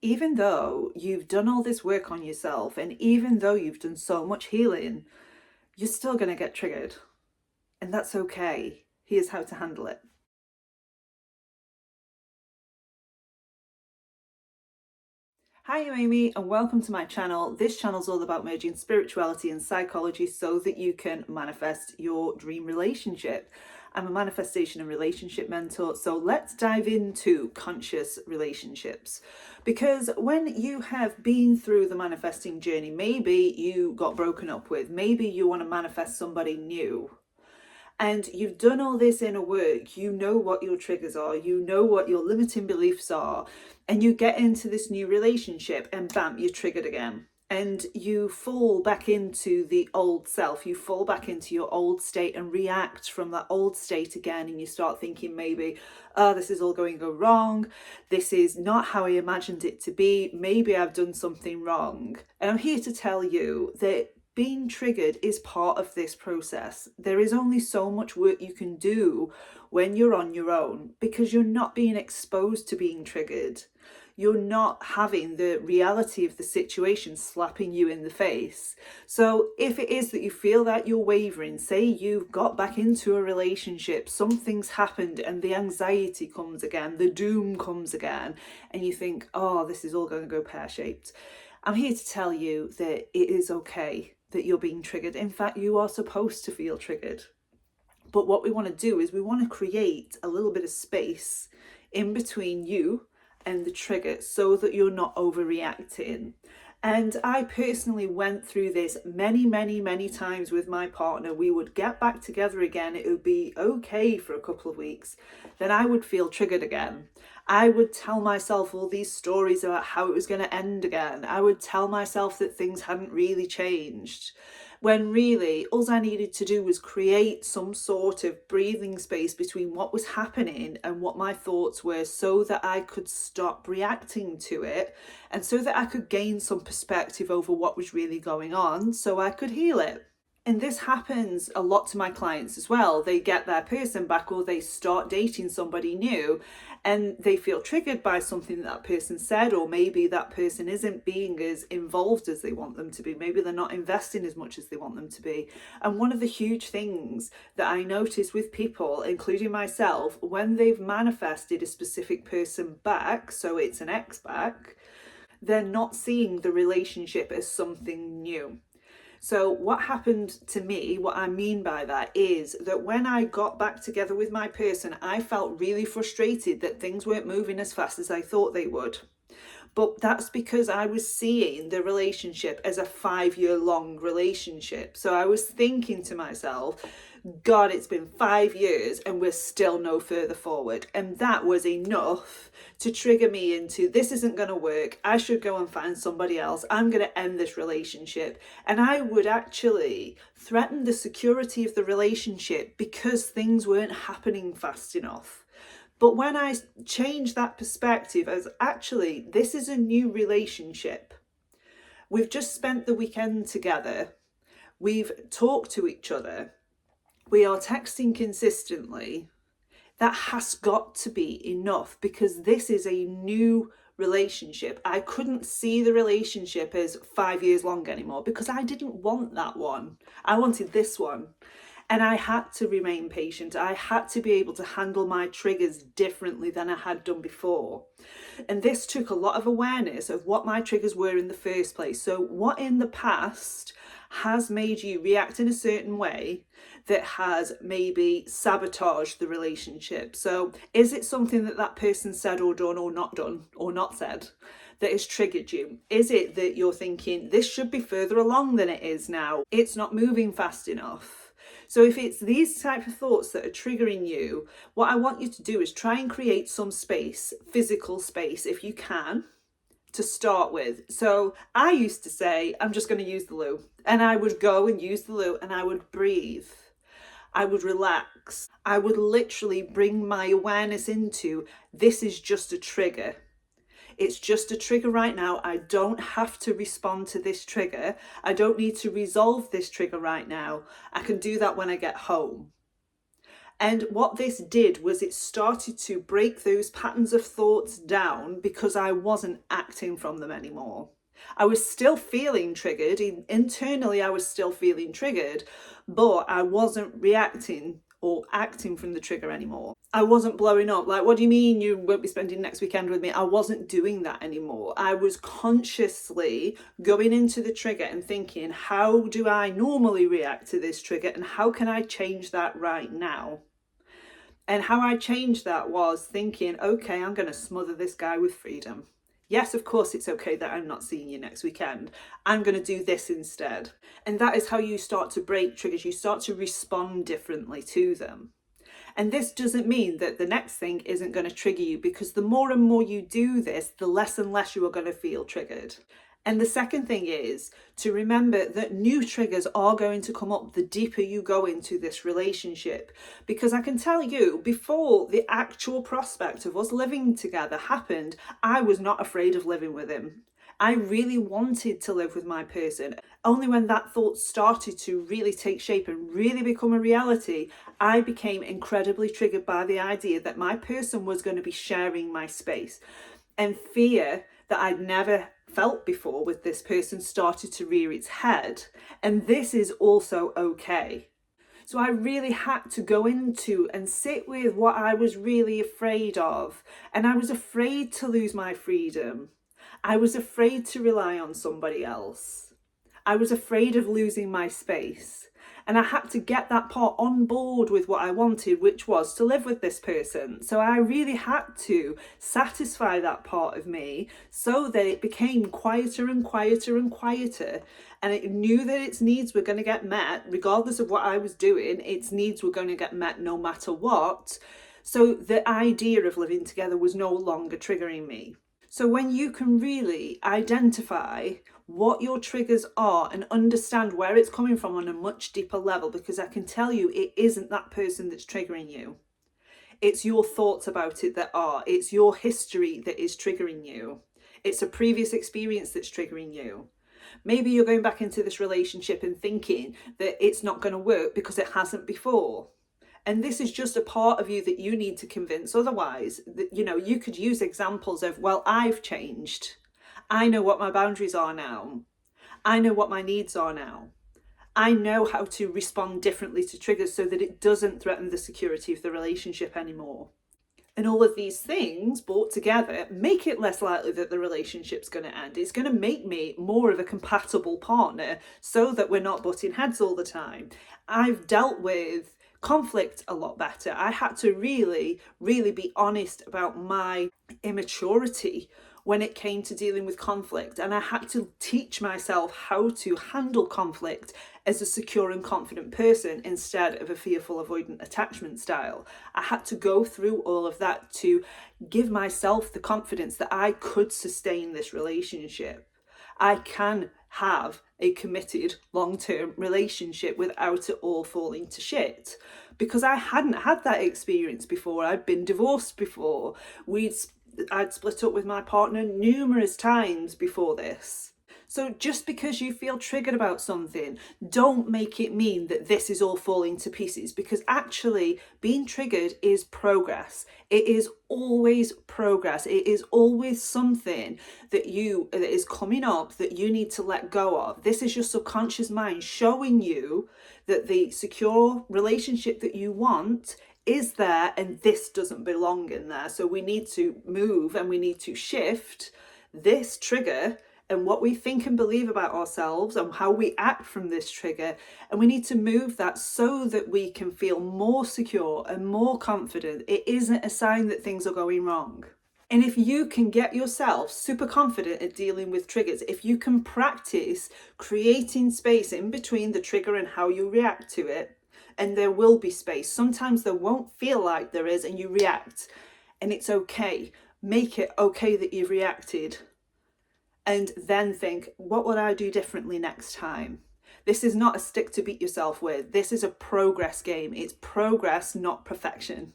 even though you've done all this work on yourself and even though you've done so much healing, you're still going to get triggered. And that's okay. Here's how to handle it. Hi, I'm Amy and welcome to my channel. This channel is all about merging spirituality and psychology so that you can manifest your dream relationship. I'm a manifestation and relationship mentor, so let's dive into conscious relationships. Because when you have been through the manifesting journey, maybe you got broken up with, maybe you want to manifest somebody new, and you've done all this inner work, you know what your triggers are, you know what your limiting beliefs are, and you get into this new relationship and bam, you're triggered again. And you fall back into the old self, you fall back into your old state and react from that old state again. And you start thinking maybe, oh, this is all going to go wrong. This is not how I imagined it to be. Maybe I've done something wrong. And I'm here to tell you that being triggered is part of this process. There is only so much work you can do when you're on your own because you're not being exposed to being triggered. You're not having the reality of the situation slapping you in the face. So if it is that you feel that you're wavering, say you've got back into a relationship, something's happened and the anxiety comes again, the doom comes again, and you think, oh, this is all going to go pear-shaped. I'm here to tell you that it is okay that you're being triggered. In fact, you are supposed to feel triggered. But what we want to do is we want to create a little bit of space in between you and the trigger so that you're not overreacting. And I personally went through this many times with my partner. We would get back together again. It would be okay for a couple of weeks. Then I would feel triggered again. I would tell myself all these stories about how it was going to end again. I would tell myself that things hadn't really changed, when really all I needed to do was create some sort of breathing space between what was happening and what my thoughts were so that I could stop reacting to it and so that I could gain some perspective over what was really going on so I could heal it. And this happens a lot to my clients as well. They get their person back or they start dating somebody new and they feel triggered by something that person said, or maybe that person isn't being as involved as they want them to be. Maybe they're not investing as much as they want them to be. And one of the huge things that I notice with people, including myself, when they've manifested a specific person back, so it's an ex back, they're not seeing the relationship as something new. So what happened to me, what I mean by that is that when I got back together with my person, I felt really frustrated that things weren't moving as fast as I thought they would. But that's because I was seeing the relationship as a 5-year long relationship. So I was thinking to myself, God, it's been 5 years and we're still no further forward. And that was enough to trigger me into, this isn't going to work. I should go and find somebody else. I'm going to end this relationship. And I would actually threaten the security of the relationship because things weren't happening fast enough. But when I change that perspective as actually, this is a new relationship. We've just spent the weekend together. We've talked to each other. We are texting consistently. That has got to be enough because this is a new relationship. I couldn't see the relationship as 5 years long anymore because I didn't want that one. I wanted this one. And I had to remain patient. I had to be able to handle my triggers differently than I had done before. And this took a lot of awareness of what my triggers were in the first place. So what in the past has made you react in a certain way that has maybe sabotaged the relationship? So is it something that that person said or done or not said that has triggered you? Is it that you're thinking this should be further along than it is now? It's not moving fast enough. So if it's these type of thoughts that are triggering you, what I want you to do is try and create some space, physical space, if you can, to start with. So I used to say, I'm just going to use the loo. And I would go and use the loo and I would breathe. I would relax. I would literally bring my awareness into, this is just a trigger. It's just a trigger right now. I don't have to respond to this trigger. I don't need to resolve this trigger right now. I can do that when I get home. And what this did was it started to break those patterns of thoughts down because I wasn't acting from them anymore. I was still feeling triggered. Internally, I was still feeling triggered, but I wasn't reacting or acting from the trigger anymore. I wasn't blowing up like, what do you mean you won't be spending next weekend with me? I wasn't doing that anymore. I was consciously going into the trigger and thinking, how do I normally react to this trigger and how can I change that right now? And how I changed that was thinking, okay, I'm going to smother this guy with freedom. Yes, of course, it's okay that I'm not seeing you next weekend. I'm going to do this instead. And that is how you start to break triggers. You start to respond differently to them. And this doesn't mean that the next thing isn't going to trigger you, because the more and more you do this, the less and less you are going to feel triggered. And the second thing is to remember that new triggers are going to come up the deeper you go into this relationship. Because I can tell you, before the actual prospect of us living together happened, I was not afraid of living with him. I really wanted to live with my person. Only when that thought started to really take shape and really become a reality, I became incredibly triggered by the idea that my person was going to be sharing my space. And fear that I'd never felt before with this person started to rear its head. And this is also okay. So I really had to go into and sit with what I was really afraid of. And I was afraid to lose my freedom. I was afraid to rely on somebody else. I was afraid of losing my space. And I had to get that part on board with what I wanted, which was to live with this person. So I really had to satisfy that part of me so that it became quieter and quieter and quieter. And it knew that its needs were going to get met, regardless of what I was doing. Its needs were going to get met no matter what. So the idea of living together was no longer triggering me. So when you can really identify what your triggers are and understand where it's coming from on a much deeper level, because I can tell you it isn't that person that's triggering you. It's your thoughts about it that are. It's your history that is triggering you. It's a previous experience that's triggering you. Maybe you're going back into this relationship and thinking that it's not going to work because it hasn't before. And this is just a part of you that you need to convince otherwise. That, you could use examples of, well, I've changed. I know what my boundaries are now. I know what my needs are now. I know how to respond differently to triggers so that it doesn't threaten the security of the relationship anymore. And all of these things brought together make it less likely that the relationship's going to end. It's going to make me more of a compatible partner so that we're not butting heads all the time. I've dealt with conflict a lot better. I had to really be honest about my immaturity when it came to dealing with conflict, and I had to teach myself how to handle conflict as a secure and confident person instead of a fearful avoidant attachment style. I had to go through all of that to give myself the confidence that I could sustain this relationship. I can have a committed long-term relationship without it all falling to shit, because I hadn't had that experience before. I'd been divorced before. I'd split up with my partner numerous times before this. So just because you feel triggered about something, don't make it mean that this is all falling to pieces, because actually being triggered is progress. It is always progress. It is always something that is coming up that you need to let go of. This is your subconscious mind showing you that the secure relationship that you want is there and this doesn't belong in there. So we need to move and we need to shift this trigger and what we think and believe about ourselves and how we act from this trigger. And we need to move that so that we can feel more secure and more confident. It isn't a sign that things are going wrong. And if you can get yourself super confident at dealing with triggers, if you can practice creating space in between the trigger and how you react to it, and there will be space. Sometimes there won't feel like there is and you react, and it's okay. Make it okay that you've reacted. And then think, what would I do differently next time? This is not a stick to beat yourself with. This is a progress game. It's progress, not perfection.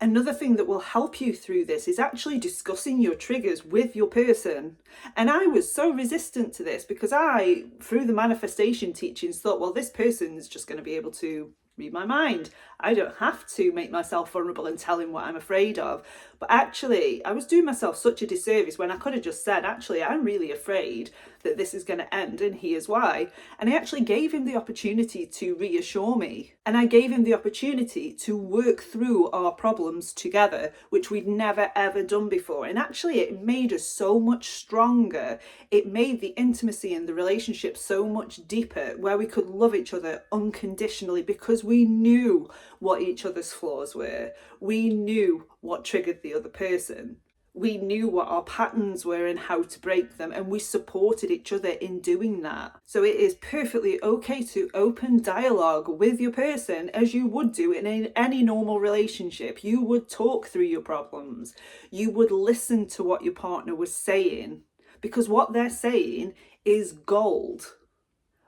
Another thing that will help you through this is actually discussing your triggers with your person. And I was so resistant to this because I, through the manifestation teachings, thought, well, this person is just going to be able to read my mind. I don't have to make myself vulnerable and tell him what I'm afraid of. But actually, I was doing myself such a disservice when I could have just said, actually, I'm really afraid that this is going to end, and here's why. And I actually gave him the opportunity to reassure me. And I gave him the opportunity to work through our problems together, which we'd never ever done before. And actually, it made us so much stronger. It made the intimacy in the relationship so much deeper, where we could love each other unconditionally because we knew what each other's flaws were. We knew what triggered the other person. We knew what our patterns were and how to break them, and we supported each other in doing that. So it is perfectly okay to open dialogue with your person as you would do in any normal relationship. You would talk through your problems. You would listen to what your partner was saying, because what they're saying is gold.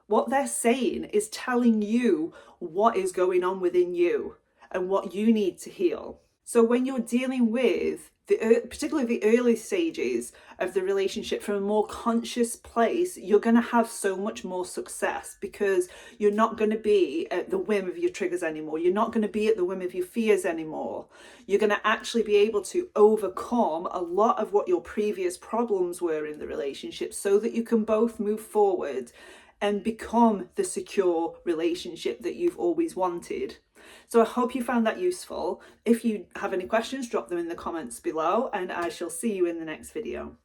What they're saying is telling you what is going on within you and what you need to heal. So when you're dealing with particularly the early stages of the relationship from a more conscious place, you're going to have so much more success, because you're not going to be at the whim of your triggers anymore. You're not going to be at the whim of your fears anymore. You're going to actually be able to overcome a lot of what your previous problems were in the relationship, so that you can both move forward and become the secure relationship that you've always wanted. So I hope you found that useful. If you have any questions, drop them in the comments below, and I shall see you in the next video.